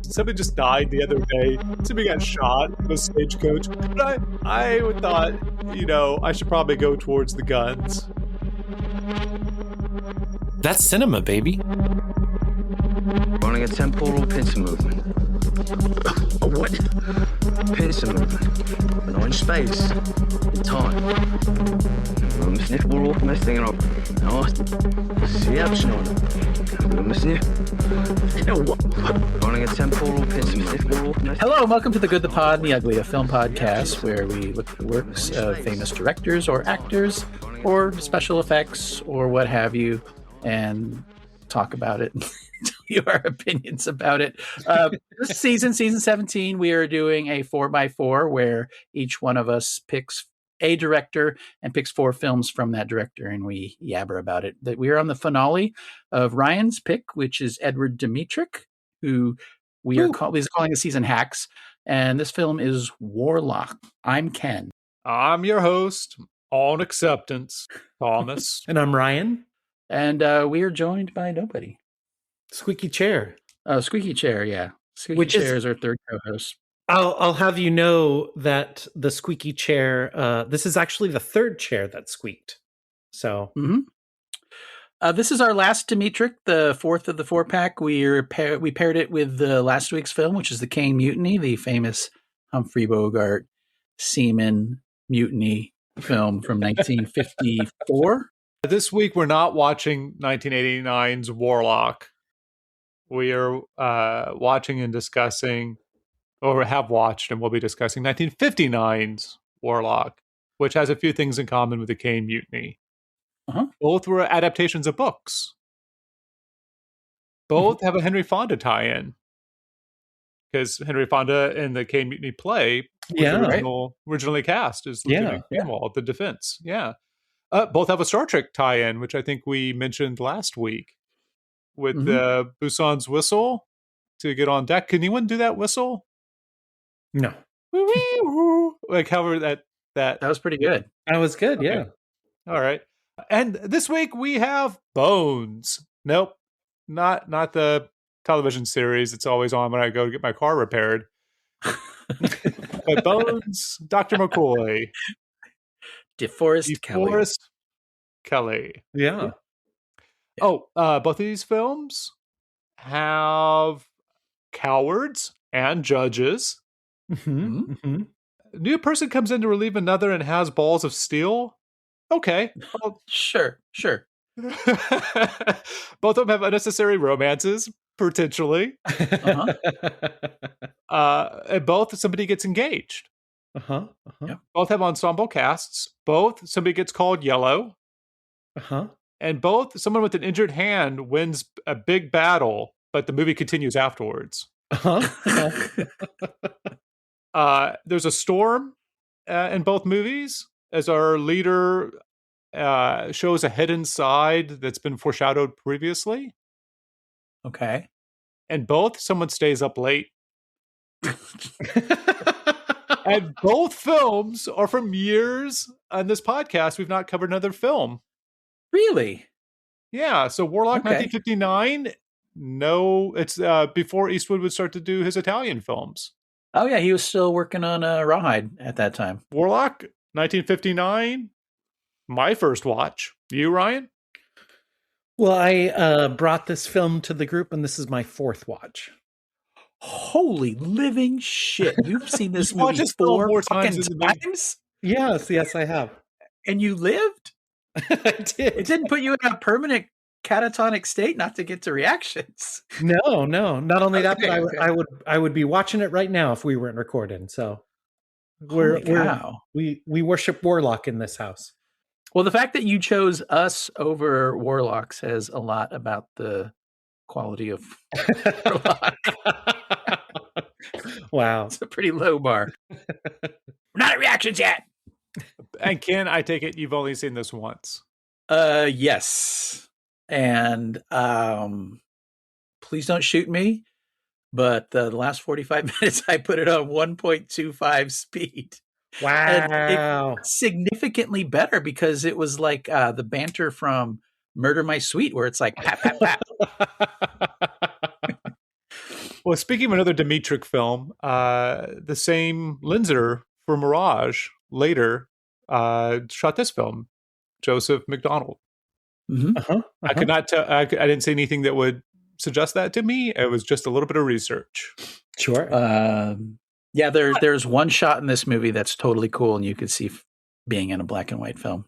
Somebody just died the other day. Somebody got shot in a stagecoach. But I thought, I should probably go towards the guns. That's cinema, baby. Running a temporal pincer movement. What? Pincer movement. But not in space. In time. Myślę, Warlock messing up. No. See action on it. Myślę. Running a temporal pincer movement. Hello, and welcome to The Good, the Pod, and the Ugly, a film podcast where we look at the works of famous directors or actors or special effects or what have you and talk about it. Tell you our opinions about it. This season 17, we are doing a 4x4 where each one of us picks a director and picks 4 films from that director, and we yabber about it. That we are on the finale of Ryan's pick, which is Edward Dmytryk, who he's calling the season Hacks, and this film is Warlock. I'm Ken. I'm your host, on acceptance, Thomas. And I'm Ryan. And we are joined by nobody. Squeaky Chair. Oh, Squeaky Chair, yeah. Squeaky Chair is our third co-host. I'll have you know that the Squeaky Chair, this is actually the third chair that squeaked. So. Mm-hmm. This is our last Dmytryk, the fourth of the 4-pack. We paired it with last week's film, which is The Caine Mutiny, the famous Humphrey Bogart seaman mutiny film from 1954. This week, we're not watching 1989's Warlock. We are watching and discussing, or have watched and will be discussing, 1959's Warlock, which has a few things in common with The Caine Mutiny. Uh-huh. Both were adaptations of books. Both have a Henry Fonda tie-in. Because Henry Fonda in the Caine Mutiny play was originally cast as Lieutenant Cornwall at the defense. Yeah. Both have a Star Trek tie-in, which I think we mentioned last week, with Busan's whistle to get on deck. Can anyone do that whistle? No. Like however that was pretty good. That was good, okay. Yeah. All right. And this week we have Bones. Nope. Not the television series it's always on when I go to get my car repaired. But Bones, Dr. McCoy. DeForest Kelly. Yeah. Oh, both of these films have cowards and judges. Mm-hmm. Mm-hmm. A new person comes in to relieve another and has balls of steel. Okay. Well, Sure. both of them have unnecessary romances, potentially. Uh-huh. And both somebody gets engaged. Uh-huh. Uh-huh. Yep. Both have ensemble casts. Both somebody gets called yellow. Uh-huh. And both someone with an injured hand wins a big battle, but the movie continues afterwards. Uh-huh. There's a storm in both movies as our leader shows a hidden side that's been foreshadowed previously. Okay. And both someone stays up late. And both films are from years on this podcast. We've not covered another film. Really? Yeah. So Warlock, Okay. 1959. No, it's before Eastwood would start to do his Italian films. Oh, yeah. He was still working on Rawhide at that time. Warlock, 1959. My first watch. You, Ryan? Well, I brought this film to the group, and this is my fourth watch. Holy living shit. You've seen this You've watched movie this film 4 more fucking times than the movie. times? Yes, I have. And you lived? I did. It didn't put you in a permanent catatonic state not to get to reactions. No. Not only that, but Okay. I would be watching it right now if we weren't recording. So Holy cow. we worship Warlock in this house. Well, the fact that you chose us over Warlock says a lot about the quality of Warlock. Wow. It's a pretty low bar. We're not at reactions yet. And Ken, I take it you've only seen this once. Yes. And please don't shoot me. But the last 45 minutes, I put it on 1.25 speed. Wow. It's significantly better because it was like the banter from Murder My Sweet, where it's like, pat, pat, pat. Well, speaking of another Dmytryk film, the same Linzer for Mirage later shot this film, Joseph McDonald. Mm-hmm. I could not tell. I didn't see anything that would suggest that to me. It was just a little bit of research. Sure. Yeah, there's one shot in this movie that's totally cool, and you could see being in a black and white film.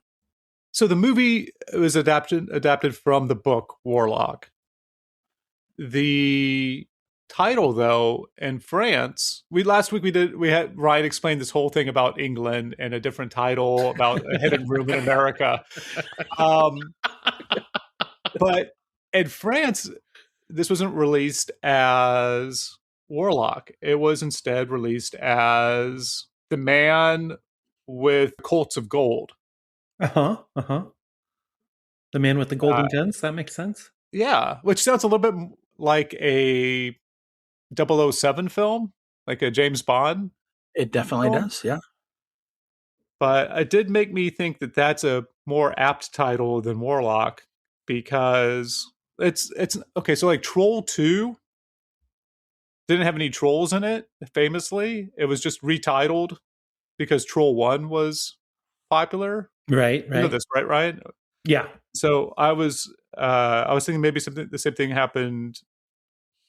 So the movie was adapted from the book Warlock. The title, though, in France, last week we had Ryan explain this whole thing about England and a different title about a hidden room in America. But in France, this wasn't released as Warlock. It was instead released as The Man with Colts of Gold. The Man with the Golden Guns. That makes sense. Yeah, which sounds a little bit like a 007 film, like a James Bond. It definitely does, yeah. But it did make me think that that's a more apt title than Warlock, because it's okay. So like Troll 2 didn't have any trolls in it. Famously, it was just retitled because Troll 1 was popular. Right. You know this, right, Ryan? Yeah. So I was thinking maybe the same thing happened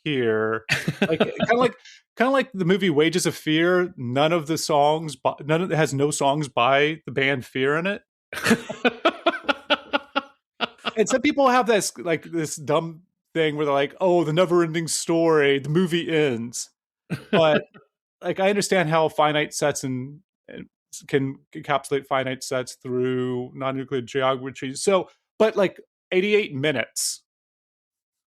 here, like kind of like the movie Wages of Fear. None of the songs, it has no songs by the band Fear in it. And some people have this dumb thing where they're like, "Oh, the never-ending story, the movie ends." But like, I understand how finite sets and can encapsulate finite sets through non-Euclid geometry. So, but like 88 minutes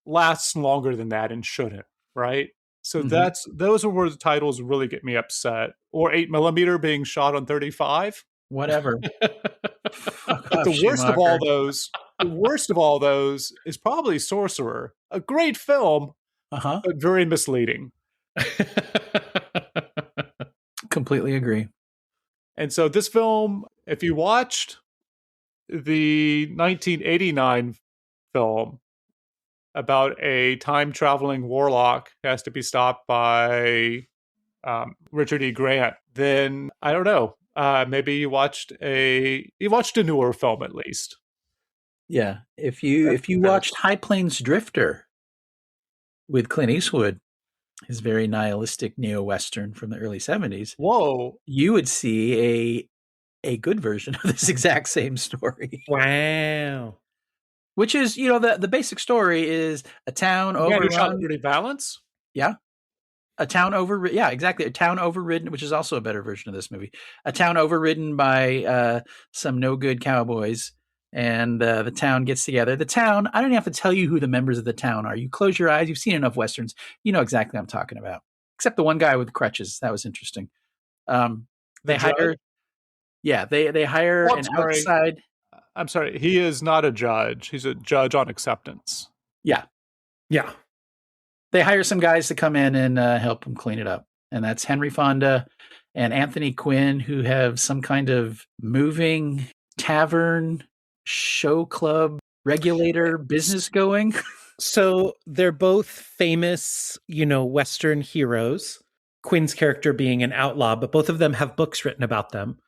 lasts longer than that and shouldn't, right? So those are where the titles really get me upset. Or 8mm being shot on 35. Whatever. But the worst of all those is probably Sorcerer. A great film, but very misleading. Completely agree. And so this film, if you watched the 1989 film about a time-traveling warlock who has to be stopped by Richard E. Grant, then I don't know. Maybe you watched a newer film at least. Yeah, if you watched High Plains Drifter with Clint Eastwood, his very nihilistic neo-western from the early 70s, you would see a good version of this exact same story. Wow. Which is, the basic story is a town overrun. Dirty Balance? Yeah. A town overridden. Yeah, exactly. A town overridden, which is also a better version of this movie. A town overridden by some no good cowboys. And the town gets together. The town, I don't have to tell you who the members of the town are. You close your eyes. You've seen enough Westerns. You know exactly what I'm talking about. Except the one guy with crutches. That was interesting. They hire an outside. I'm sorry. He is not a judge. He's a judge on acceptance. Yeah. Yeah. They hire some guys to come in and help them clean it up. And that's Henry Fonda and Anthony Quinn, who have some kind of moving tavern show club regulator business going. So they're both famous, Western heroes. Quinn's character being an outlaw, but both of them have books written about them.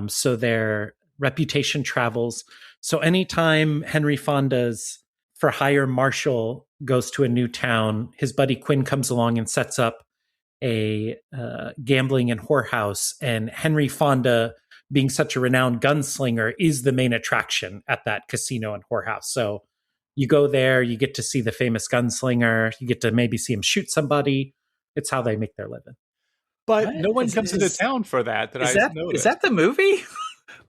So their reputation travels. So anytime Henry Fonda's for hire marshal goes to a new town, his buddy Quinn comes along and sets up a gambling and whorehouse, and Henry Fonda, being such a renowned gunslinger, is the main attraction at that casino and whorehouse. So you go there, you get to see the famous gunslinger, you get to maybe see him shoot somebody. It's how they make their living. But no one comes into town for that. Is that the movie?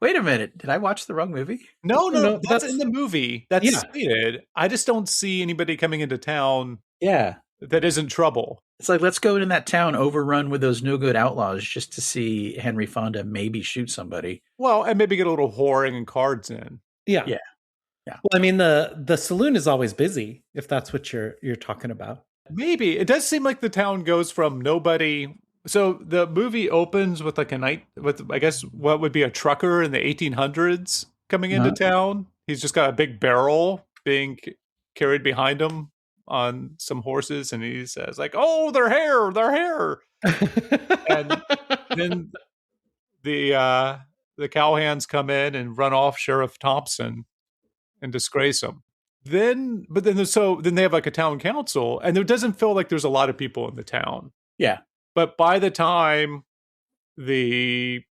Wait a minute. Did I watch the wrong movie? No, that's in the movie. That's stated. I just don't see anybody coming into town that isn't trouble. It's like, let's go in that town overrun with those no good outlaws just to see Henry Fonda maybe shoot somebody. Well, and maybe get a little whoring and cards in. Yeah. Well, I mean, the saloon is always busy, if that's what you're talking about. Maybe. It does seem like the town goes from nobody. So the movie opens with like a night with, I guess, what would be a trucker in the 1800s coming into town. He's just got a big barrel being carried behind him on some horses, and he says like, "Oh, they're here." And then the cowhands come in and run off Sheriff Thompson and disgrace him. Then they have like a town council, and it doesn't feel like there's a lot of people in the town. Yeah. But by the time the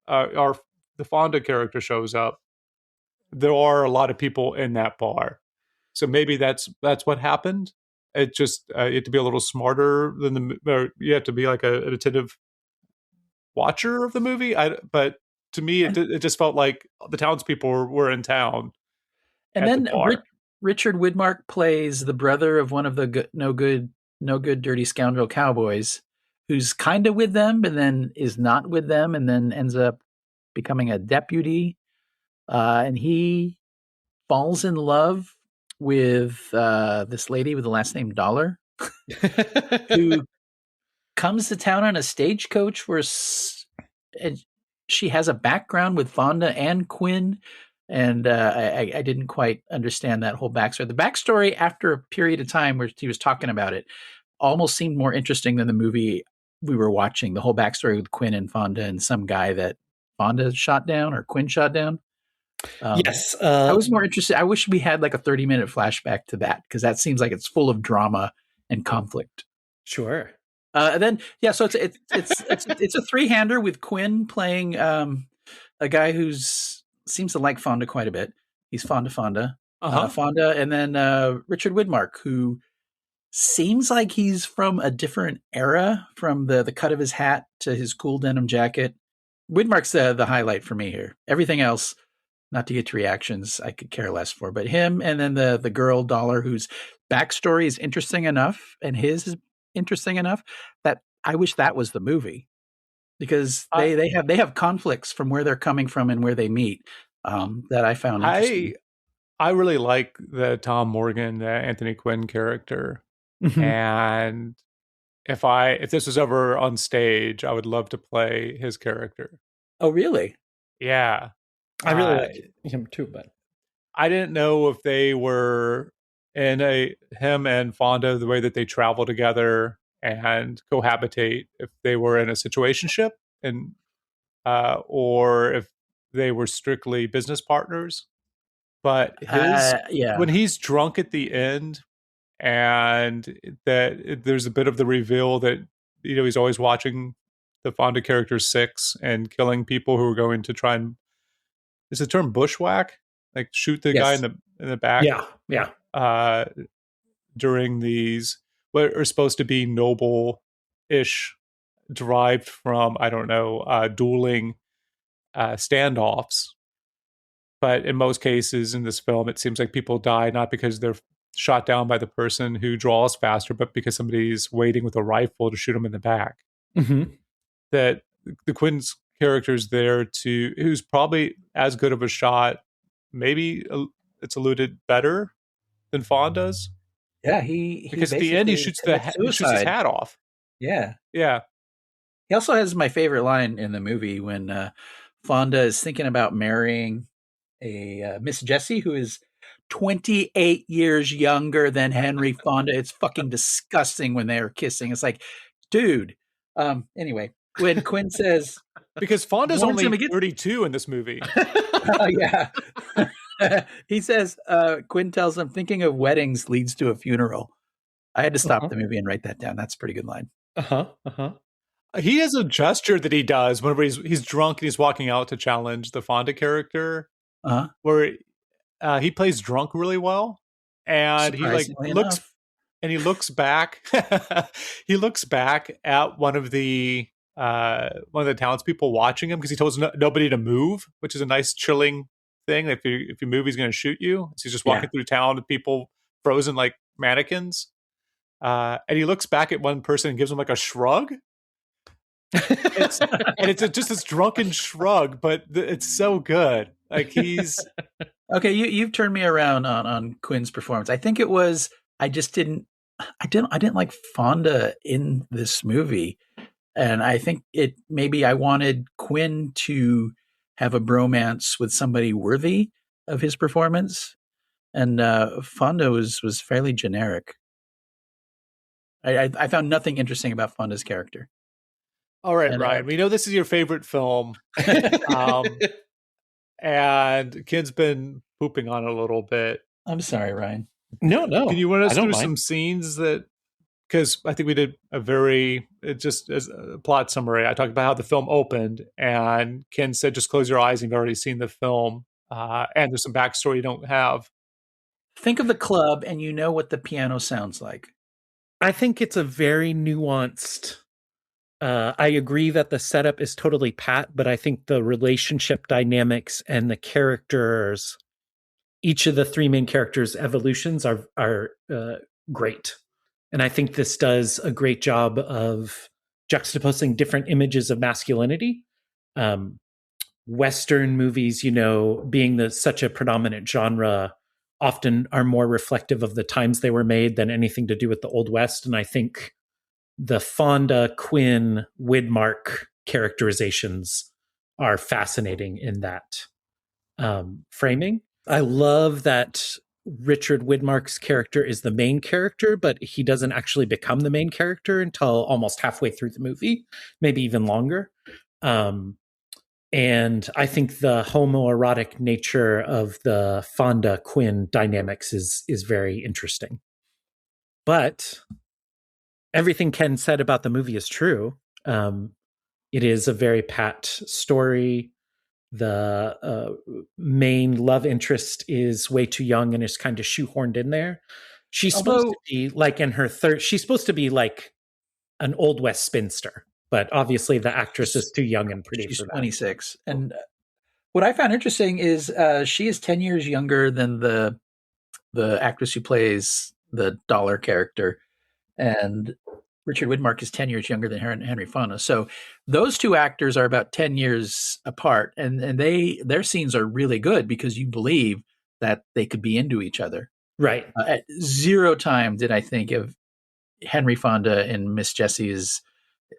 Fonda character shows up, there are a lot of people in that bar. So maybe that's what happened. It just you have to be a little smarter or you have to be like an attentive watcher of the movie. But to me, it just felt like the townspeople were in town. And then Richard Widmark plays the brother of one of the no good, dirty scoundrel cowboys, who's kind of with them, but then is not with them, and then ends up becoming a deputy. And he falls in love with this lady with the last name Dollar, who comes to town on a stagecoach and she has a background with Fonda and Quinn. And I didn't quite understand that whole backstory. The backstory, after a period of time where he was talking about it, almost seemed more interesting than the movie we were watching. The whole backstory with Quinn and Fonda and some guy that Fonda shot down or Quinn shot down. Yes. I was more interested. I wish we had like a 30-minute flashback to that, because that seems like it's full of drama and conflict. Sure. Then, yeah, so it's a three-hander with Quinn playing a guy who's seems to like Fonda quite a bit. He's Fonda, Fonda, and then Richard Widmark, who seems like he's from a different era, from the cut of his hat to his cool denim jacket. Widmark's the highlight for me here. Everything else, not to get to reactions, I could care less for. But him, and then the girl Dollar, whose backstory is interesting enough, and his is interesting enough that I wish that was the movie. Because they have conflicts from where they're coming from and where they meet that I found interesting. I really like the Tom Morgan, the Anthony Quinn character, and if this was ever on stage, I would love to play his character. Oh, really? Yeah, I really like him too, but I didn't know if they were in him and Fonda, the way that they travel together and cohabitate, if they were in a situationship, and or if they were strictly business partners. But when he's drunk at the end, and that there's a bit of the reveal that he's always watching the Fonda character 6 and killing people who are going to try and, is the term bushwhack, like shoot the guy in the back? Yeah. During these, what are supposed to be noble-ish, derived from, I don't know, dueling standoffs. But in most cases in this film, it seems like people die not because they're shot down by the person who draws faster, but because somebody's waiting with a rifle to shoot them in the back. That the Quinn's character's there who's probably as good of a shot, maybe it's alluded better than Fonda's. Yeah, because at the end he shoots his hat off. Yeah. He also has my favorite line in the movie when Fonda is thinking about marrying a Miss Jessie, who is 28 years younger than Henry Fonda. It's fucking disgusting when they're kissing. It's like, dude. Anyway, when Quinn says, because Fonda's only 32 in this movie. Oh, yeah. He says, Quinn tells him, thinking of weddings leads to a funeral. I had to stop the movie and write that down. That's a pretty good line. He has a gesture that he does whenever he's drunk and he's walking out to challenge the Fonda character, where he plays drunk really well, and he looks back. He looks back at one of the townspeople watching him, because he tells nobody to move, which is a nice chilling thing. If you move, he's going to shoot you. So he's just walking through town with people frozen like mannequins. And he looks back at one person and gives him like a shrug. It's just this drunken shrug, but it's so good. Like he's okay. You've turned me around on Quinn's performance. I think it was I didn't like Fonda in this movie, and I think maybe I wanted Quinn to have a bromance with somebody worthy of his performance, and Fonda was fairly generic. I found nothing interesting about Fonda's character. All right, Ryan, we know this is your favorite film. And Ken's been pooping on it a little bit. I'm sorry, Ryan. No. Can you run us through some scenes that, because I think we did just as a plot summary, I talked about how the film opened, and Ken said, just close your eyes and you've already seen the film. And there's some backstory you don't have. Think of the club and you know what the piano sounds like. I think it's a very nuanced. I agree that the setup is totally pat, but I think the relationship dynamics and the characters, each of the three main characters' evolutions are great. And I think this does a great job of juxtaposing different images of masculinity. Western movies, being such a predominant genre, often are more reflective of the times they were made than anything to do with the Old West. And I think the Fonda, Quinn, Widmark characterizations are fascinating in that framing. I love that Richard Widmark's character is the main character, but he doesn't actually become the main character until almost halfway through the movie, maybe even longer. And I think the homoerotic nature of the Fonda-Quinn dynamics is very interesting. But everything Ken said about the movie is true. It is a very pat story. The main love interest is way too young and is kind of shoehorned in there. She's supposed to be like in her she's supposed to be like an Old West spinster, but obviously the actress is too young and pretty. She's 26. And what I found interesting is she is 10 years younger than the actress who plays the dollar character. And Richard Widmark is 10 years younger than Henry Fonda. So those two actors are about 10 years apart. And their scenes are really good because you believe that they could be into each other. Right. At zero time did I think of Henry Fonda and Miss Jessie's.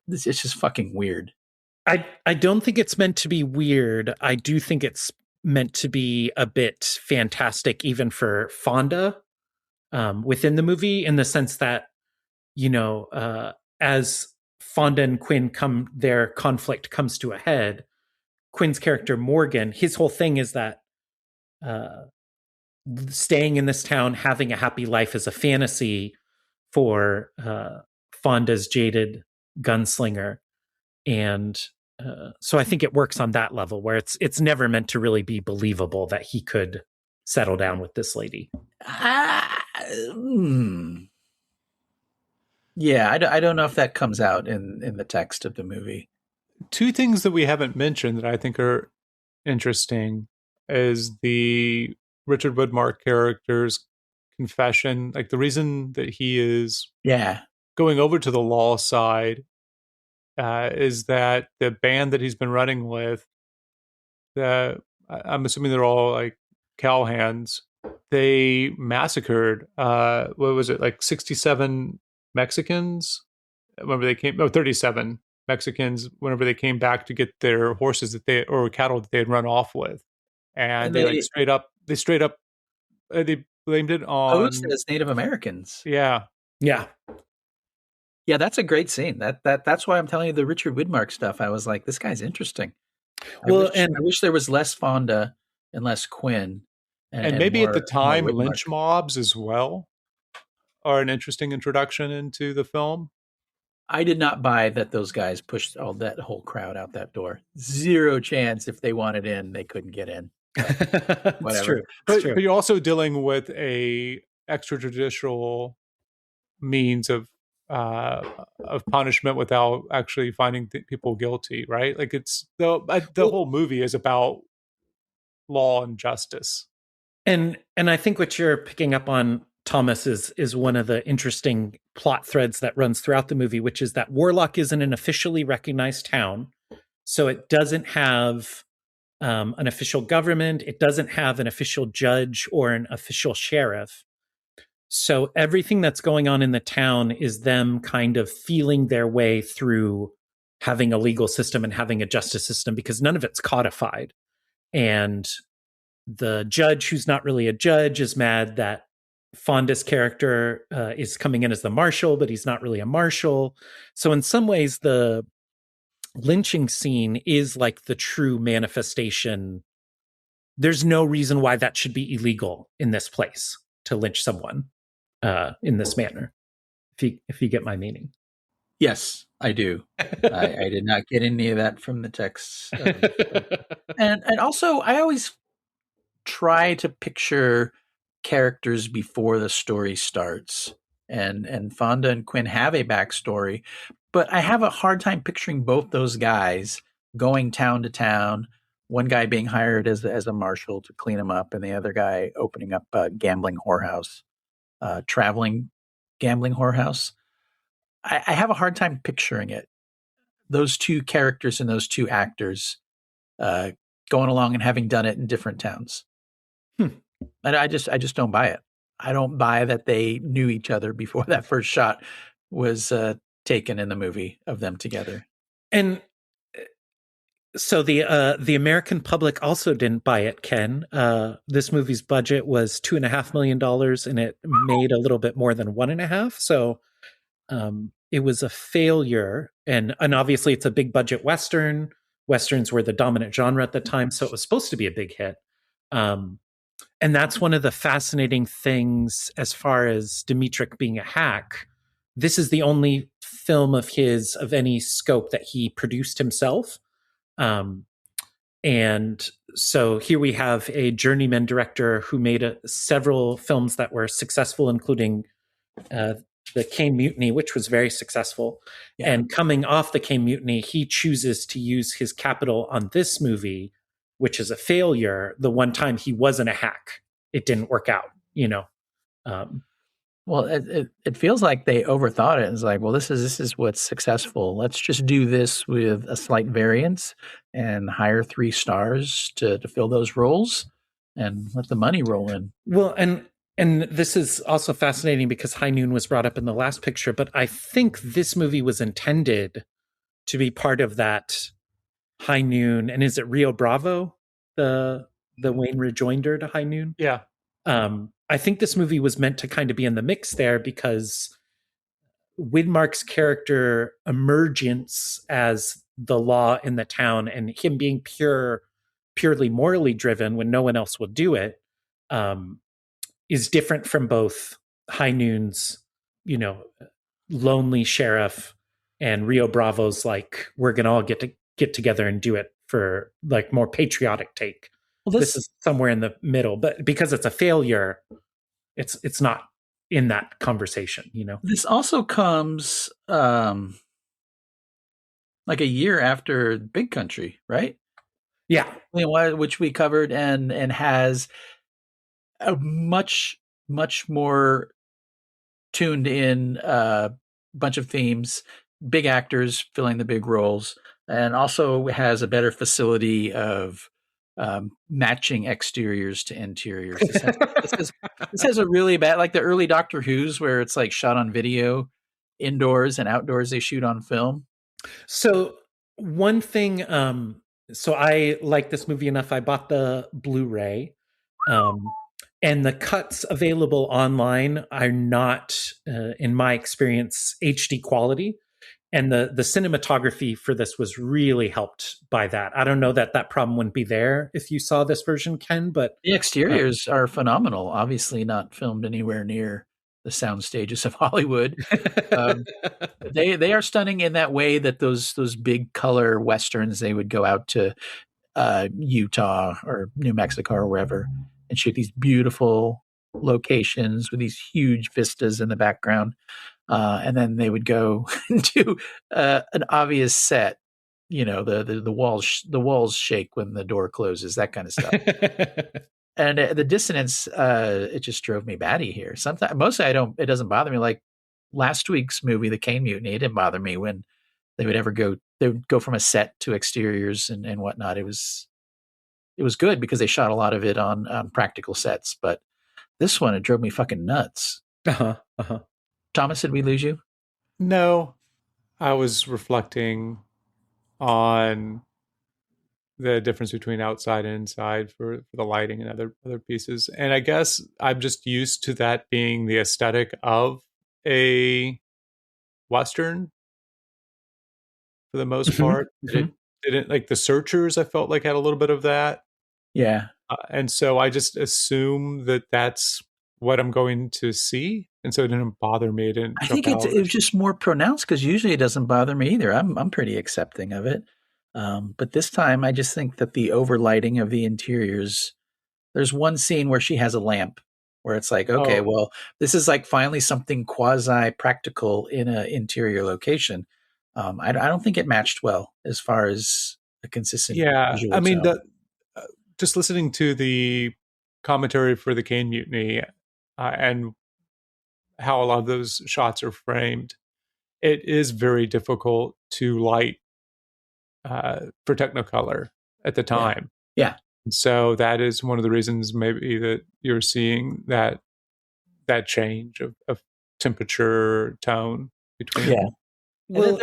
It's just fucking weird. I don't think it's meant to be weird. I do think it's meant to be a bit fantastic, even for Fonda within the movie, in the sense that, as Fonda and Quinn their conflict comes to a head, Quinn's character, Morgan, his whole thing is that staying in this town, having a happy life is a fantasy for Fonda's jaded gunslinger. And so I think it works on that level where it's never meant to really be believable that he could settle down with this lady. Yeah, I don't know if that comes out in the text of the movie. Two things that we haven't mentioned that I think are interesting is the Richard Widmark character's confession. Like the reason that he is going over to the law side is that the band that he's been running with, I'm assuming they're all like cowhands, they massacred, what was it, like 67 Mexicans whenever they came, 37 Mexicans whenever they came back to get their horses or cattle that they had run off with. And they straight up they blamed it on as Native Americans. Yeah. Yeah, that's a great scene. That's why I'm telling you the Richard Widmark stuff. I was like, this guy's interesting. I wish there was less Fonda and less Quinn. And maybe more, at the time, lynch mobs as well are an interesting introduction into the film. I did not buy that those guys pushed that whole crowd out that door. Zero chance. If they wanted in, they couldn't get in. It's true. But you're also dealing with a extrajudicial means of punishment without actually finding people guilty, right? Like it's the whole movie is about law and justice. And I think what you're picking up on, Thomas, is one of the interesting plot threads that runs throughout the movie, which is that Warlock isn't an officially recognized town. So it doesn't have an official government. It doesn't have an official judge or an official sheriff. So everything that's going on in the town is them kind of feeling their way through having a legal system and having a justice system, because none of it's codified. And the judge, who's not really a judge, is mad that Fonda's character is coming in as the marshal, but he's not really a marshal. So in some ways, the lynching scene is like the true manifestation. There's no reason why that should be illegal in this place to lynch someone in this manner. If you get my meaning. Yes, I do. I did not get any of that from the text. And also, I always try to picture characters before the story starts. And Fonda and Quinn have a backstory, but I have a hard time picturing both those guys going town to town, one guy being hired as a marshal to clean them up, and the other guy opening up a gambling whorehouse, traveling gambling whorehouse. I have a hard time picturing it. Those two characters and those two actors going along and having done it in different towns. And I just don't buy it. I don't buy that they knew each other before that first shot was taken in the movie of them together. And so the American public also didn't buy it, Ken. This movie's budget was $2.5 million, and it made a little bit more than 1.5. So it was a failure, and obviously it's a big budget Western. Westerns were the dominant genre at the time, so it was supposed to be a big hit. And that's one of the fascinating things as far as Dmytryk being a hack. This is the only film of his of any scope that he produced himself. And so here we have a journeyman director who made several films that were successful, including the Cane Mutiny, which was very successful. Yeah. And coming off the Cane Mutiny, he chooses to use his capital on this movie, which is a failure. The one time he wasn't a hack, it didn't work out, you know. Well, it feels like they overthought it. It's like, well, this is what's successful. Let's just do this with a slight variance and hire 3 stars to fill those roles and let the money roll in. Well, and this is also fascinating because High Noon was brought up in the last picture, but I think this movie was intended to be part of that High Noon. And is it Rio Bravo, the Wayne rejoinder to High Noon? Yeah. I think this movie was meant to kind of be in the mix there because Widmark's character emergence as the law in the town and him being purely morally driven when no one else will do it, is different from both High Noon's, you know, lonely sheriff and Rio Bravo's like, we're going to all get together and do it for like more patriotic take. Well, this is somewhere in the middle, but because it's a failure, it's not in that conversation, you know. This also comes like a year after Big Country, right? Yeah, which we covered and has a much more tuned in bunch of themes, big actors filling the big roles, and also has a better facility of matching exteriors to interiors. This has a really bad, like the early Doctor Who's where it's like shot on video, indoors and outdoors they shoot on film. So one thing, so I like this movie enough, I bought the Blu-ray, and the cuts available online are not, in my experience, HD quality. And the cinematography for this was really helped by that. I don't know that problem wouldn't be there if you saw this version, Ken, but the exteriors are phenomenal. Obviously not filmed anywhere near the sound stages of Hollywood. They are stunning in that way that those big color Westerns, they would go out to Utah or New Mexico or wherever and shoot these beautiful locations with these huge vistas in the background. And then they would go to an obvious set, you know, the walls shake when the door closes, that kind of stuff. And the dissonance, it just drove me batty here. Sometimes, mostly it doesn't bother me. Like last week's movie, The Cane Mutiny, it didn't bother me when they would go from a set to exteriors and whatnot. It was good because they shot a lot of it on practical sets. But this one, it drove me fucking nuts. Thomas, did we lose you? No, I was reflecting on the difference between outside and inside for the lighting and other pieces. And I guess I'm just used to that being the aesthetic of a Western for the most part. It didn't, like the Searchers, I felt like had a little bit of that. Yeah. And so I just assume that that's what I'm going to see. And so it didn't bother me. I think it was just more pronounced because usually it doesn't bother me either. I'm pretty accepting of it. But this time I just think that the overlighting of the interiors, there's one scene where she has a lamp where it's like, okay, well, this is like finally something quasi practical in an interior location. I don't think it matched well as far as a consistent. Yeah. I mean, just listening to the commentary for the Caine Mutiny and how a lot of those shots are framed, it is very difficult to light for Technicolor at the time. Yeah. So that is one of the reasons maybe that you're seeing that change of temperature tone between. Yeah. Well,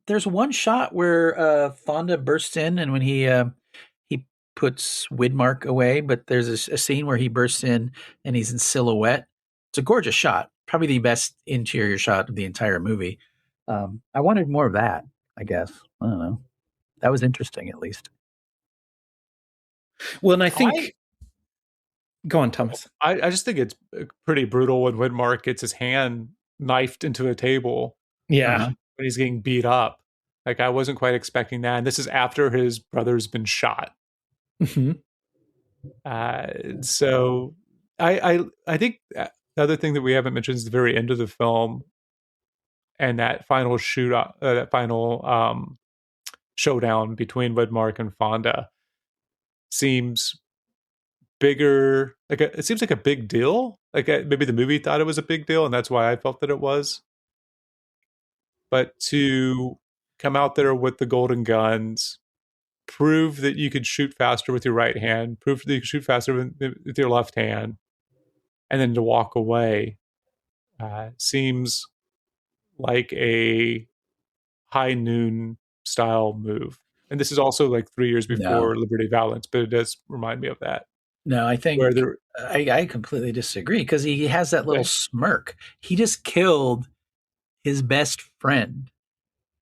there's one shot where Fonda bursts in, and when he puts Widmark away, but there's a scene where he bursts in and he's in silhouette. It's a gorgeous shot, probably the best interior shot of the entire movie. I wanted more of that, I guess. I don't know. That was interesting, at least. Well, and I think... Go on, Thomas. I just think it's pretty brutal when Widmark gets his hand knifed into a table. Yeah. When he's getting beat up. Like, I wasn't quite expecting that. And this is after his brother's been shot. Mm-hmm. So I think the other thing that we haven't mentioned is the very end of the film and that final showdown between Widmark and Fonda seems bigger. It seems like a big deal. Like maybe the movie thought it was a big deal, and that's why I felt that it was. But to come out there with the golden guns, prove that you could shoot faster with your right hand, prove that you could shoot faster with your left hand, and then to walk away seems like a high noon style move. And this is also like 3 years before Liberty Valance, but it does remind me of that. No, I think I completely disagree because he has that little smirk. He just killed his best friend,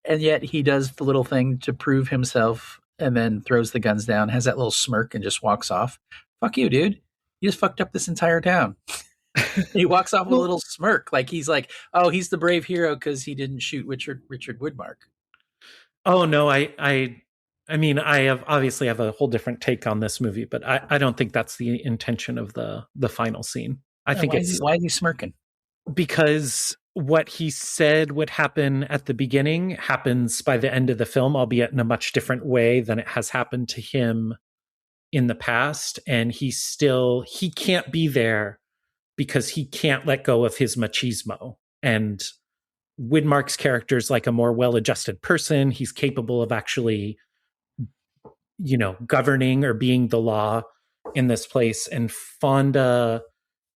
and yet he does the little thing to prove himself and then throws the guns down, has that little smirk, and just walks off. Fuck you, dude. You just fucked up this entire town. He walks off with a little smirk. Like he's like, oh, he's the brave hero because he didn't shoot Richard Widmark. Oh, no, I mean, I obviously have a whole different take on this movie, but I don't think that's the intention of the final scene. I think why is he smirking? Because what he said would happen at the beginning happens by the end of the film, albeit in a much different way than it has happened to him in the past. And he can't be there because he can't let go of his machismo. And Widmark's character is like a more well-adjusted person. He's capable of actually, governing or being the law in this place. And Fonda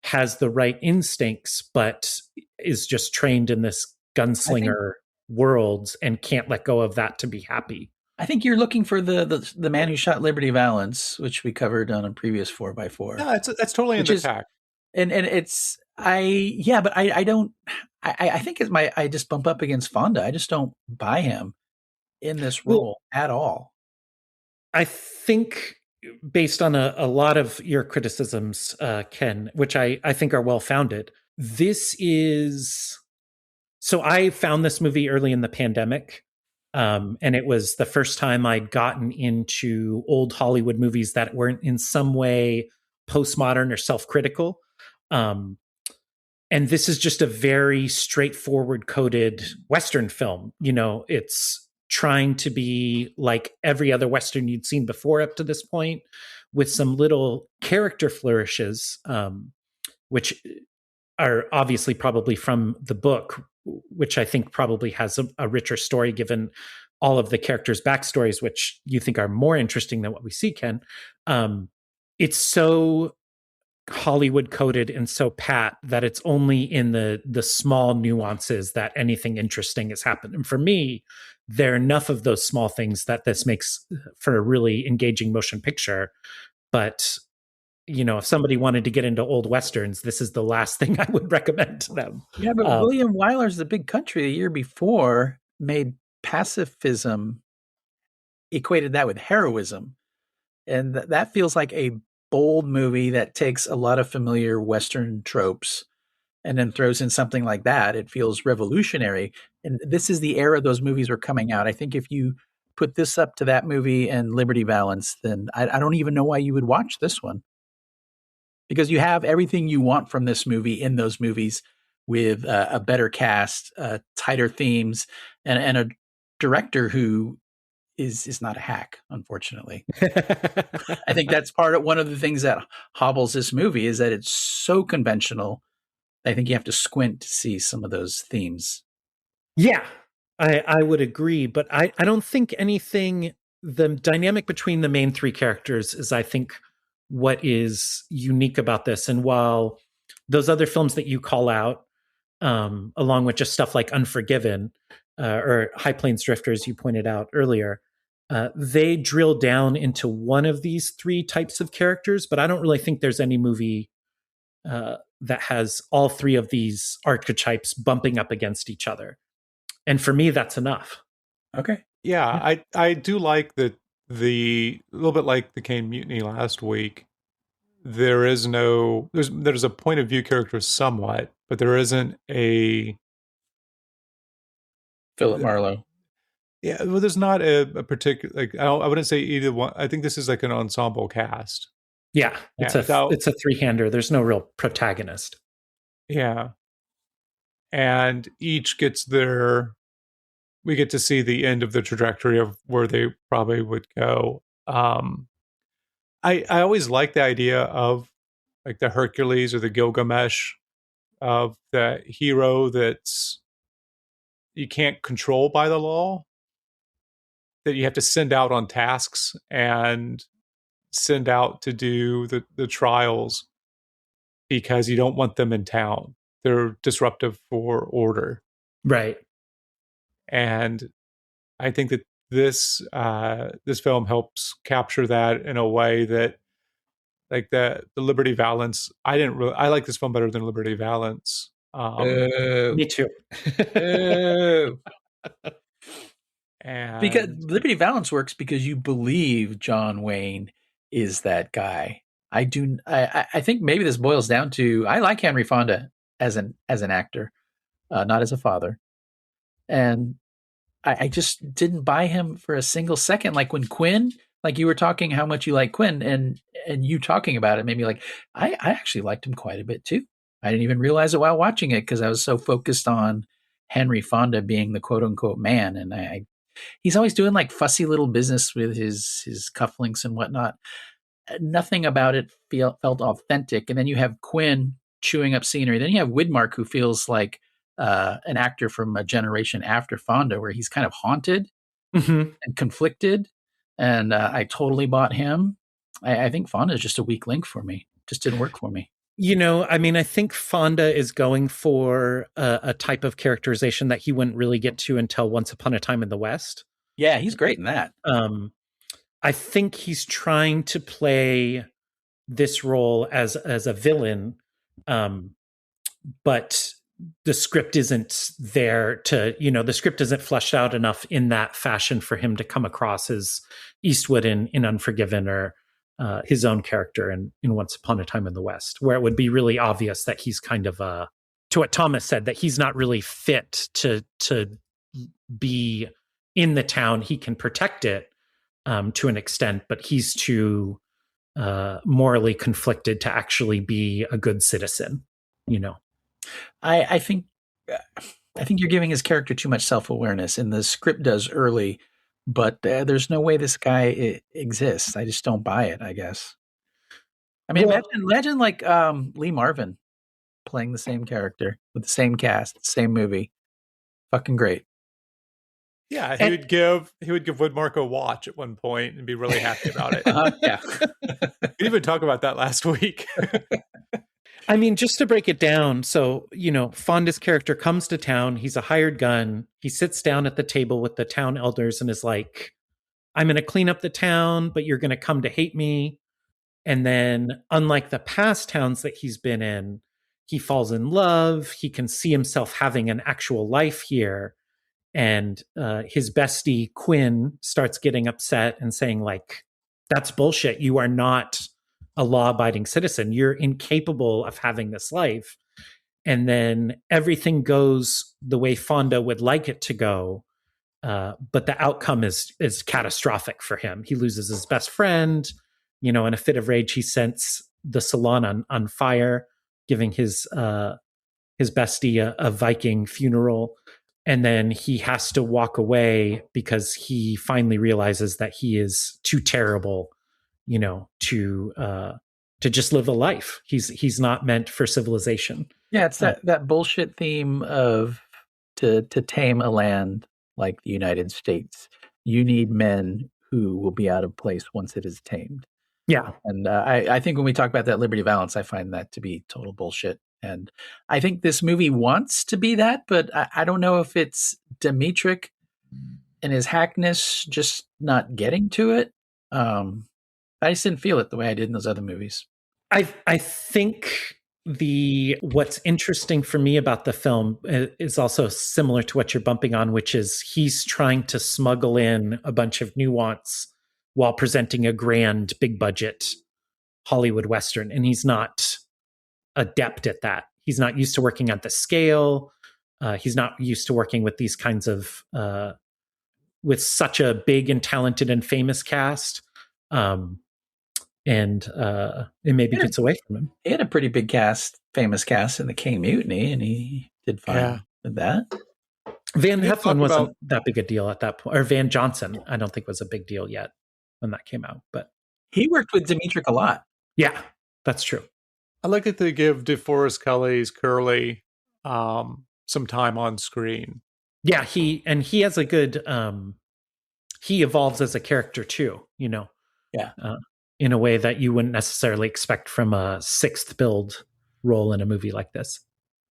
has the right instincts, but is just trained in this gunslinger world and can't let go of that to be happy. I think you're looking for the man who shot Liberty Valance, which we covered on a previous 4x4. No, that's totally in the pack. And it's but I don't. I think I just bump up against Fonda. I just don't buy him in this role at all. I think based on a lot of your criticisms, Ken, which I think are well-founded, this is... So I found this movie early in the pandemic, and it was the first time I'd gotten into old Hollywood movies that weren't in some way postmodern or self-critical. And this is just a very straightforward coded Western film. It's trying to be like every other Western you'd seen before up to this point, with some little character flourishes, which are obviously probably from the book, which I think probably has a richer story given all of the characters' backstories, which you think are more interesting than what we see, Ken. It's so Hollywood coded and so pat that it's only in the small nuances that anything interesting has happened. And for me, there are enough of those small things that this makes for a really engaging motion picture. But if somebody wanted to get into old westerns, this is the last thing I would recommend to them. Yeah, but William Wyler's The Big Country the year before made pacifism, equated that with heroism. And that feels like a bold movie that takes a lot of familiar Western tropes and then throws in something like that. It feels revolutionary. And this is the era those movies were coming out. I think if you put this up to that movie and Liberty Valance, then I don't even know why you would watch this one. Because you have everything you want from this movie in those movies with a better cast, tighter themes, and a director who is not a hack, unfortunately. I think that's one of the things that hobbles this movie is that it's so conventional. I think you have to squint to see some of those themes. Yeah, I would agree, but I don't think the dynamic between the main three characters is, I think, what is unique about this. And while those other films that you call out, along with just stuff like Unforgiven or High Plains Drifters, you pointed out earlier, they drill down into one of these three types of characters, but I don't really think there's any movie that has all three of these archetypes bumping up against each other. And for me, that's enough. Okay. Yeah, I do like that. A little bit like the Caine Mutiny last week, there's a point of view character somewhat, but there isn't a Philip Marlowe. Yeah, well, there's not a particular, I wouldn't say either one. I think this is like an ensemble cast. Yeah, it's a three-hander. There's no real protagonist. Yeah. And each gets we get to see the end of the trajectory of where they probably would go. I always like the idea of like the Hercules or the Gilgamesh of the hero that's you can't control by the law, that you have to send out on tasks and send out to do the trials because you don't want them in town. They're disruptive for order. Right. And I think that this film helps capture that in a way that, like the Liberty Valance, I like this film better than Liberty Valance. Me too. And because Liberty Valance works because you believe John Wayne is that guy. I think maybe this boils down to I like Henry Fonda as an actor, not as a father. And I just didn't buy him for a single second. Like when Quinn, like you were talking how much you like Quinn, and you talking about it made me like, I actually liked him quite a bit too. I didn't even realize it while watching it because I was so focused on Henry Fonda being the quote unquote man. And he's always doing like fussy little business with his cufflinks and whatnot. Nothing about it felt authentic. And then you have Quinn chewing up scenery. Then you have Widmark, who feels like an actor from a generation after Fonda, where he's kind of haunted and conflicted. And I totally bought him. I think Fonda is just a weak link for me. Just didn't work for me. I think Fonda is going for a type of characterization that he wouldn't really get to until Once Upon a Time in the West. Yeah, he's great in that. I think he's trying to play this role as a villain, but the script isn't there the script isn't fleshed out enough in that fashion for him to come across as Eastwood in Unforgiven or his own character in Once Upon a Time in the West, where it would be really obvious that he's kind of to what Thomas said, that he's not really fit to be in the town. He can protect it to an extent, but he's too morally conflicted to actually be a good citizen, I think you're giving his character too much self-awareness, and the script does early, but there's no way this guy exists. I just don't buy it, I guess. I mean, imagine like Lee Marvin playing the same character with the same cast, same movie. Fucking great. Yeah, he would give Widmark a watch at one point and be really happy about it. Yeah. We even talked about that last week. I mean, just to break it down, so, Fonda's character comes to town. He's a hired gun. He sits down at the table with the town elders and is like, I'm going to clean up the town, but you're going to come to hate me. And then, unlike the past towns that he's been in, he falls in love. He can see himself having an actual life here. And his bestie, Quinn, starts getting upset and saying, like, that's bullshit. You are not a law-abiding citizen. You're incapable of having this life. And then everything goes the way Fonda would like it to go. But the outcome is catastrophic for him. He loses his best friend. In a fit of rage, he sets the salon on fire, giving his bestie a Viking funeral. And then he has to walk away because he finally realizes that he is too terrible, to just live a life. He's not meant for civilization. Yeah, it's that bullshit theme of to tame a land like the United States, you need men who will be out of place once it is tamed. Yeah. And I think when we talk about that liberty balance, I find that to be total bullshit. And I think this movie wants to be that, but I don't know if it's Dmytryk and his hackness just not getting to it. I just didn't feel it the way I did in those other movies. I think what's interesting for me about the film is also similar to what you're bumping on, which is he's trying to smuggle in a bunch of nuance while presenting a grand, big budget Hollywood Western. And he's not adept at that. He's not used to working at the scale. He's not used to working with these kinds of, with such a big and talented and famous cast. And it maybe gets away from him. He had a pretty big famous cast in the K Mutiny, and he did fine with that. Van Heflin wasn't that big a deal at that point, or Van Johnson, I don't think was a big deal yet when that came out. But he worked with Dmytryk a lot. Yeah, that's true. I like that they give DeForest Kelley's Curly some time on screen. Yeah, he has a good. He evolves as a character too. Yeah. In a way that you wouldn't necessarily expect from a sixth build role in a movie like this.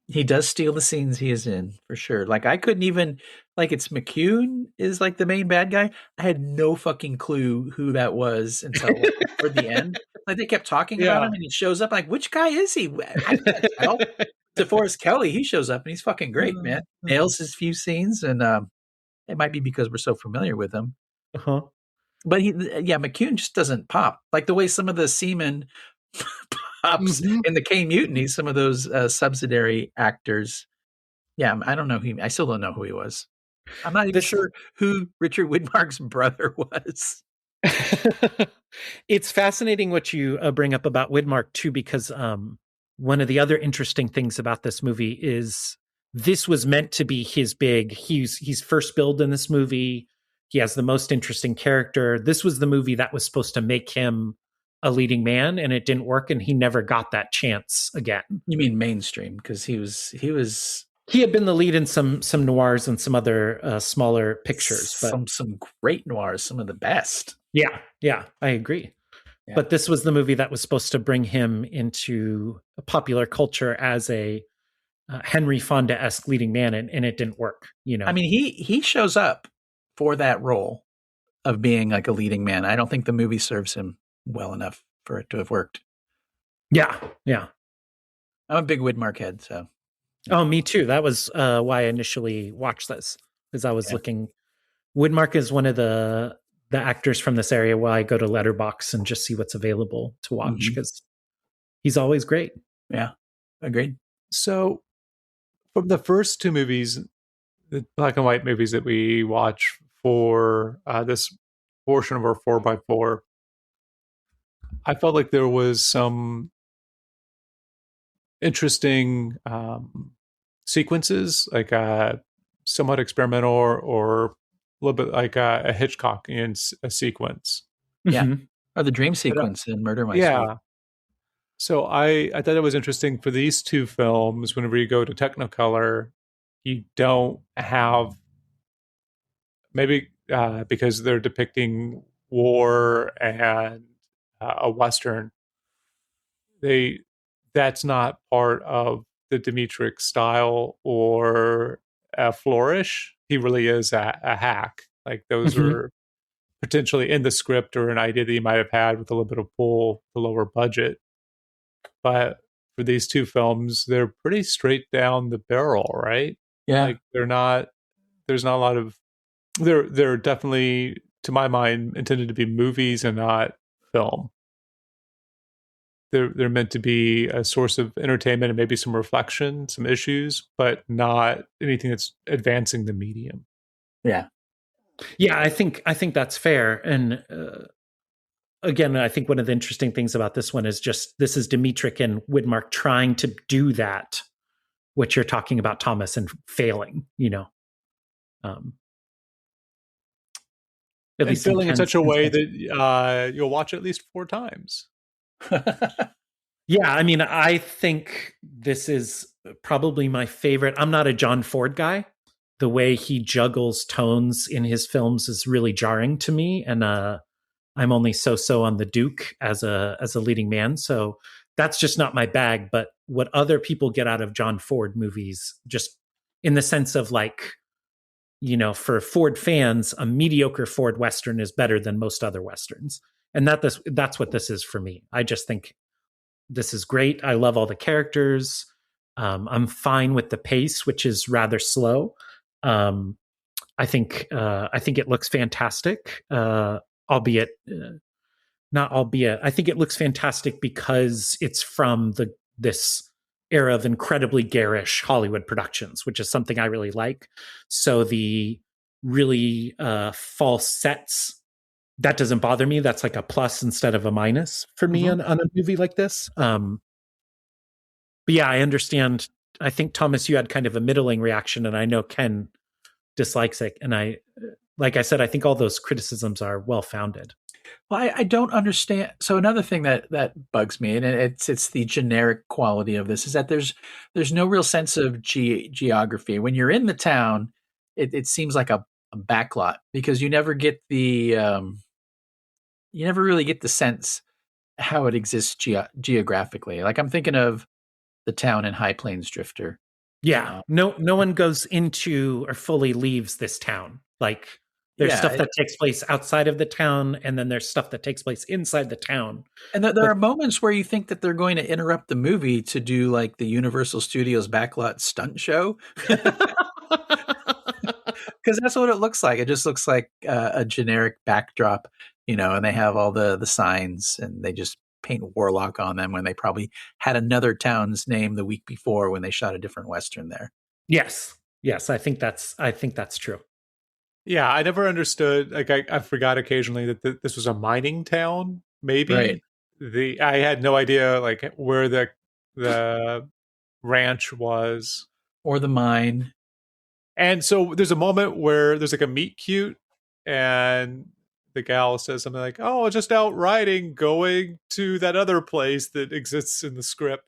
He does steal the scenes he is in, for sure. Like, I couldn't even, it's McCune is like the main bad guy. I had no fucking clue who that was until for the end. Like, they kept talking about him and he shows up. Like, which guy is he? I can't tell. DeForest Kelley, he shows up and he's fucking great, man. Nails his few scenes, and it might be because we're so familiar with him. Uh-huh. But McCune just doesn't pop. Like the way some of the seamen pops in the K Mutiny, some of those subsidiary actors. Yeah, I don't know I still don't know who he was. I'm not even sure who Richard Widmark's brother was. It's fascinating what you bring up about Widmark too, because one of the other interesting things about this movie is this was meant to be his big. He's first billed in this movie. He has the most interesting character. This was the movie that was supposed to make him a leading man, and it didn't work, and he never got that chance again. You mean mainstream? Because he had been the lead in some noirs and some other smaller pictures. But some great noirs, some of the best. Yeah, I agree. Yeah. But this was the movie that was supposed to bring him into popular culture as a Henry Fonda-esque leading man, and it didn't work. I mean, he shows up for that role of being like a leading man. I don't think the movie serves him well enough for it to have worked. Yeah. I'm a big Widmark head, so. Oh, me too. That was why I initially watched this, because I was looking. Widmark is one of the actors from this area where I go to Letterboxd and just see what's available to watch, because he's always great. Yeah, agreed. So from the first two movies, the black and white movies that we watch for this portion of our 4x4, I felt like there was some interesting sequences, like somewhat experimental or a little bit like a Hitchcockian sequence. Yeah. Or the dream sequence in Murder My Sweet. So I thought it was interesting for these two films, whenever you go to Technicolor, you don't have maybe because they're depicting war and a Western, that's not part of the Dmytryk style or a flourish. He really is a hack. Like those are potentially in the script or an idea that he might have had with a little bit of pull to lower budget. But for these two films, they're pretty straight down the barrel, right? Yeah. Like there's not a lot of, they're definitely, to my mind, intended to be movies and not film. They're meant to be a source of entertainment and maybe some reflection, some issues, but not anything that's advancing the medium. Yeah. Yeah, I think that's fair. And again, I think one of the interesting things about this one is just this is Dmytryk and Widmark trying to do that, which you're talking about, Thomas, and failing, At least failing in such a way that you'll watch it at least 4 times. Yeah, I mean, I think this is probably my favorite. I'm not a John Ford guy. The way he juggles tones in his films is really jarring to me, and I'm only so on the Duke as a leading man, so that's just not my bag. But what other people get out of John Ford movies, just in the sense of like, for Ford fans, a mediocre Ford Western is better than most other Westerns. And that's what this is for me. I just think this is great. I love all the characters. I'm fine with the pace, which is rather slow. I think it looks fantastic. I think it looks fantastic because it's from this era of incredibly garish Hollywood productions, which is something I really like. So the really false sets, that doesn't bother me. That's like a plus instead of a minus for me on a movie like this. But yeah, I understand. I think, Thomas, you had kind of a middling reaction, and I know Ken dislikes it. And like I said, I think all those criticisms are well-founded. Well, I don't understand. So another thing that bugs me, and it's the generic quality of this, is that there's no real sense of geography. When you're in the town, it seems like a backlot, because you never get the you never really get the sense how it exists geographically. Like I'm thinking of the town in High Plains Drifter. Yeah, no one goes into or fully leaves this town. Like there's stuff that takes place outside of the town, and then there's stuff that takes place inside the town. And there are moments where you think that they're going to interrupt the movie to do like the Universal Studios backlot stunt show. Because that's what it looks like. It just looks like a generic backdrop, and they have all the signs, and they just paint Warlock on them when they probably had another town's name the week before when they shot a different Western there. Yes, I think that's true. Yeah, I never understood. Like I forgot occasionally that this was a mining town. Maybe right. I had no idea like where the ranch was or the mine. And so there's a moment where there's like a meet cute, and the gal says something like, "Oh, just out riding, going to that other place that exists in the script."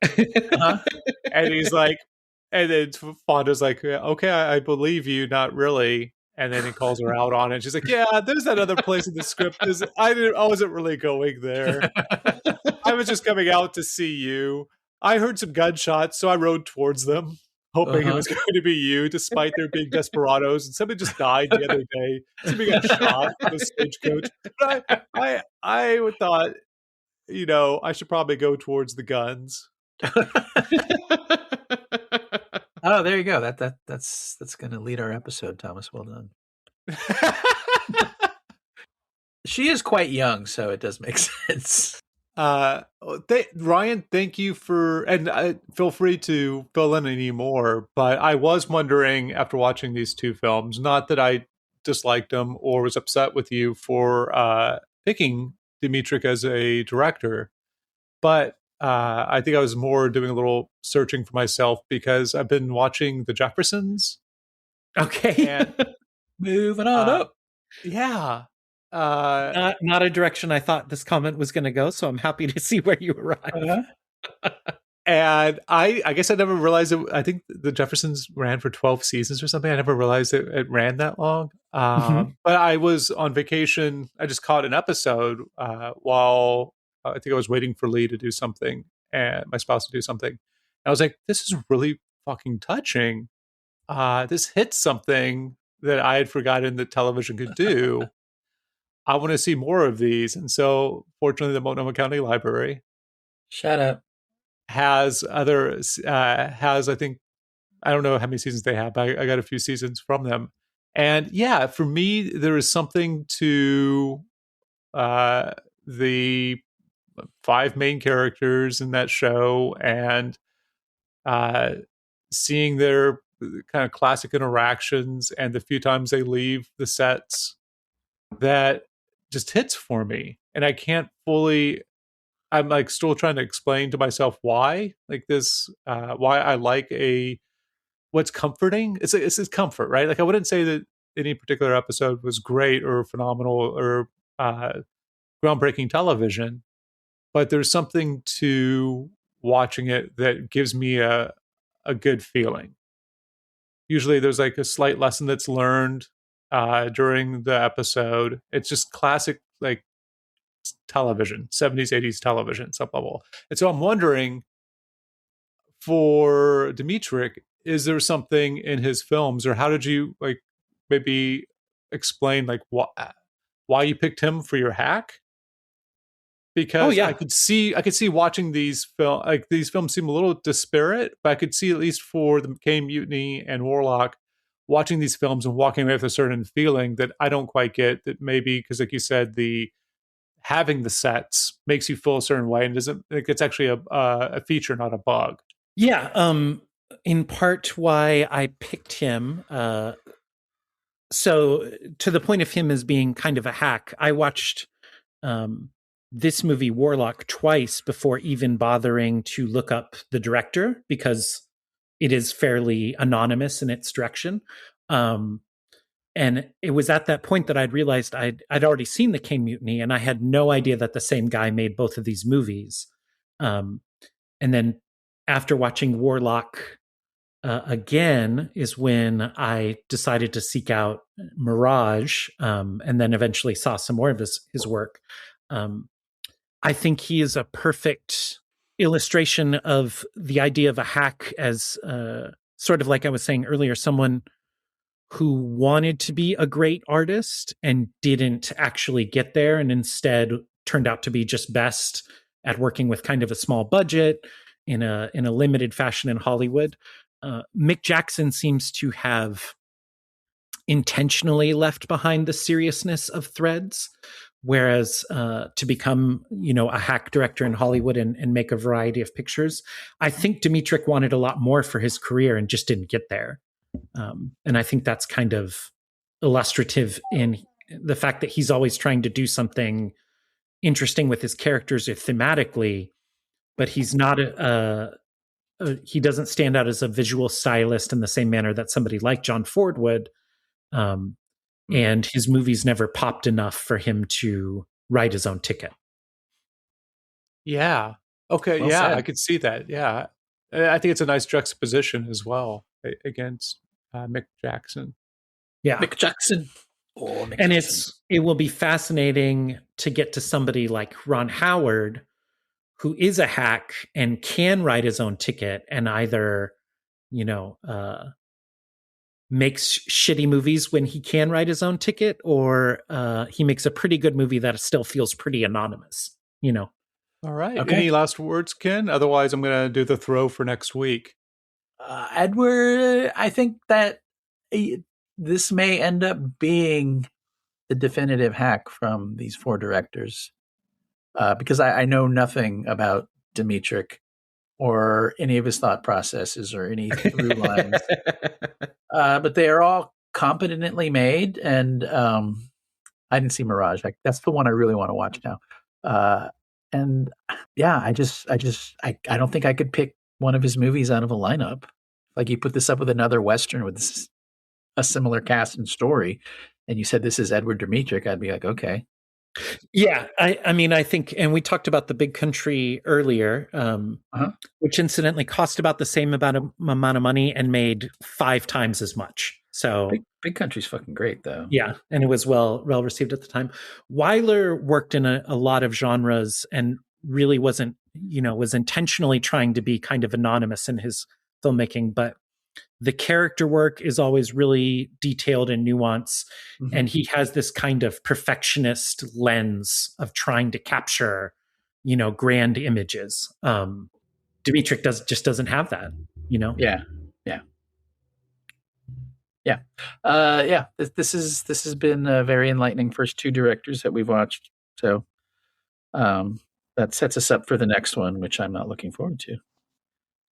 And he's like, and then Fonda's like, "Okay, I believe you, not really." And then he calls her out on it. She's like, "Yeah, there's that other place in the script. I wasn't really going there. I was just coming out to see you. I heard some gunshots, so I rode towards them, hoping it was going to be you, despite there being desperados. And somebody just died the other day. Somebody got shot in a stagecoach." But I thought, I should probably go towards the guns. Oh, there you go. That's going to lead our episode, Thomas. Well done. She is quite young, so it does make sense. Ryan, thank you and feel free to fill in any more, but I was wondering after watching these two films, not that I disliked them or was upset with you for picking Dmytryk as a director, but I think I was more doing a little searching for myself because I've been watching The Jeffersons. Okay. And moving on up. Yeah. Not a direction I thought this comment was going to go, so I'm happy to see where you arrive. And I guess I never realized it. I think The Jeffersons ran for 12 seasons or something. I never realized it ran that long. But I was on vacation. I just caught an episode while I think I was waiting for Lee to do something and my spouse to do something. And I was like, this is really fucking touching. This hits something that I had forgotten that television could do. I want to see more of these. And so, fortunately, the Multnomah County Library Shut up. has I think, I don't know how many seasons they have, but I got a few seasons from them. And yeah, for me, there is something to the 5 main characters in that show and seeing their kind of classic interactions and the few times they leave the sets that just hits for me. And I can't fully, I'm like still trying to explain to myself why, like this, why I like what's comforting. It's comfort, right? Like I wouldn't say that any particular episode was great or phenomenal or groundbreaking television, but there's something to watching it that gives me a good feeling. Usually there's like a slight lesson that's learned during the episode. It's just classic like television, 70s, 80s television, some level. And so I'm wondering, for Dmytryk, is there something in his films, or how did you like maybe explain like why you picked him for your hack? Because I could see watching these films seem a little disparate, but I could see, at least for the McCain Mutiny and Warlock, watching these films and walking away with a certain feeling that I don't quite get, that maybe because, like you said, having the sets makes you feel a certain way, and doesn't like it's actually a feature, not a bug. Yeah, in part why I picked him. So to the point of him as being kind of a hack, I watched this movie Warlock twice before even bothering to look up the director, because it is fairly anonymous in its direction. And it was at that point that I'd realized I'd already seen the Caine Mutiny, and I had no idea that the same guy made both of these movies. And then after watching Warlock again is when I decided to seek out Mirage, and then eventually saw some more of his work. I think he is a perfect illustration of the idea of a hack as sort of like I was saying earlier, someone who wanted to be a great artist and didn't actually get there, and instead turned out to be just best at working with kind of a small budget in a limited fashion in Hollywood. Mick Jackson seems to have intentionally left behind the seriousness of Threads, whereas to become, a hack director in Hollywood and make a variety of pictures, I think Dmytryk wanted a lot more for his career and just didn't get there. And I think that's kind of illustrative in the fact that he's always trying to do something interesting with his characters or thematically, but he's not he doesn't stand out as a visual stylist in the same manner that somebody like John Ford would. And his movies never popped enough for him to write his own ticket. Yeah. Okay. Well said. I could see that. Yeah. I think it's a nice juxtaposition as well against Mick Jackson. Yeah. Mick Jackson. Oh, Mick and Jackson. It will be fascinating to get to somebody like Ron Howard, who is a hack and can write his own ticket and either, makes shitty movies when he can write his own ticket, or he makes a pretty good movie that still feels pretty anonymous, All right. Okay. Any last words, Ken? Otherwise, I'm going to do the throw for next week. Edward, I think that this may end up being the definitive hack from these 4 directors. Because I know nothing about Dmytryk or any of his thought processes or any through lines. But they are all competently made, and I didn't see Mirage. That's the one I really want to watch now. And yeah, I don't think I could pick one of his movies out of a lineup. Like you put this up with another Western with a similar cast and story, and you said this is Edward Dmytryk, I'd be like, okay. Yeah, I mean, I think, and we talked about the Big Country earlier, which incidentally cost about the same amount of money and made 5 times as much. So Big Country's fucking great, though. Yeah, and it was well received at the time. Wyler worked in a lot of genres and really was intentionally trying to be kind of anonymous in his filmmaking, but the character work is always really detailed and nuanced. Mm-hmm. And he has this kind of perfectionist lens of trying to capture, grand images. Dmytryk doesn't have that, Yeah. This has been a very enlightening first 2 directors that we've watched. So that sets us up for the next one, which I'm not looking forward to.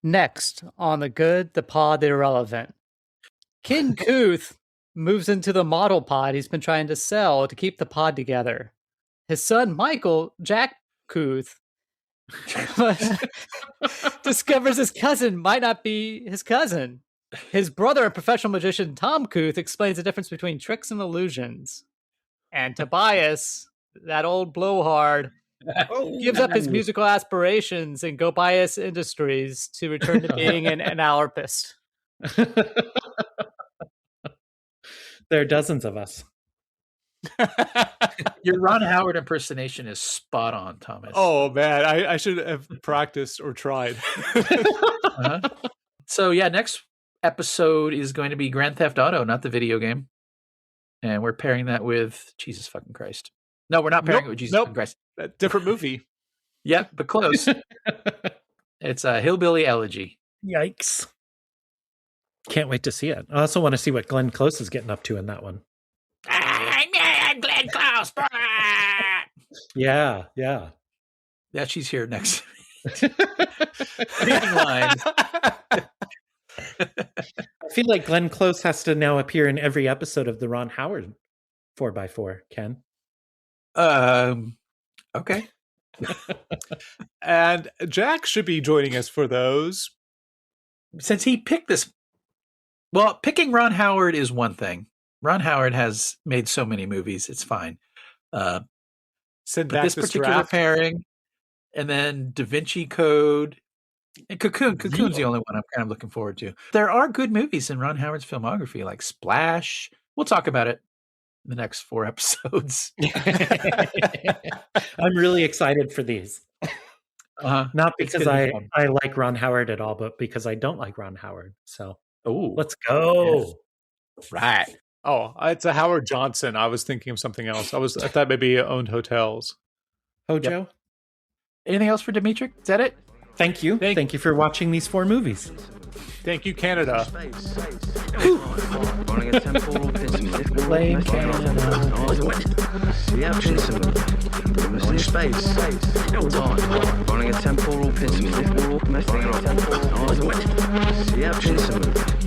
Next on The Good, the Pod, the Irrelevant. Ken Kuth moves into the model pod he's been trying to sell to keep the pod together. His son, Michael, Jack Kuth, discovers his cousin might not be his cousin. His brother and professional magician, Tom Kuth, explains the difference between tricks and illusions. And Tobias, that old blowhard, gives up his musical aspirations in Tobias Industries to return to being an anarchist. There are dozens of us. Your Ron Howard impersonation is spot on, Thomas. Oh, man. I should have practiced or tried. So, next episode is going to be Grand Theft Auto, not the video game. And we're pairing that with Jesus fucking Christ. No, we're not pairing it with Jesus fucking Christ. A different movie. Yep, but close. It's a Hillbilly Elegy. Yikes. Can't wait to see it. I also want to see what Glenn Close is getting up to in that one. I'm Glenn Close. Yeah. Yeah, she's here next. Line. I feel like Glenn Close has to now appear in every episode of the Ron Howard 4x4, Ken. Okay. And Jack should be joining us for those. Since he picked this. Well, picking Ron Howard is one thing. Ron Howard has made so many movies. It's fine. But this particular pairing, and then Da Vinci Code, and Cocoon. Cocoon's the only one I'm kind of looking forward to. There are good movies in Ron Howard's filmography, like Splash. We'll talk about it in the next 4 episodes. I'm really excited for these. Not because I like Ron Howard at all, but because I don't like Ron Howard. So let's go. Yes. Right. Oh, it's a Howard Johnson. I was thinking of something else. I thought maybe he owned hotels. Hojo? Yep. Anything else for Dmytryk? Is that it? Thank you. Thank you for watching these 4 movies. Thank you, Canada. Blame Canada. In space. Running a temporal piston. In space. Running a temporal piston.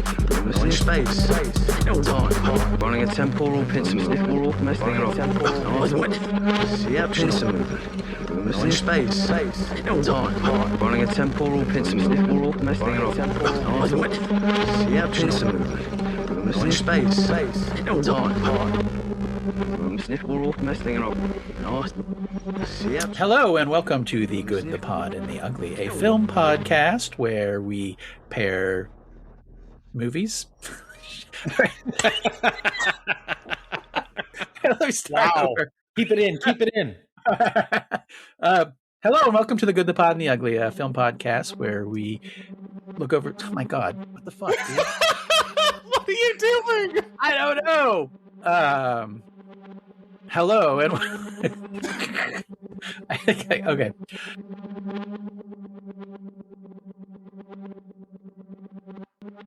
In space. Running a temporal piston. In space. Hello and welcome to The Good, the Pod, and the Ugly, a film podcast where we pair movies. Wow. Keep it in. Hello and welcome to The Good, the Pod, and the Ugly, a film podcast where we look over. Oh my God, what the fuck, dude? What are you doing? I don't know. Hello and I think okay.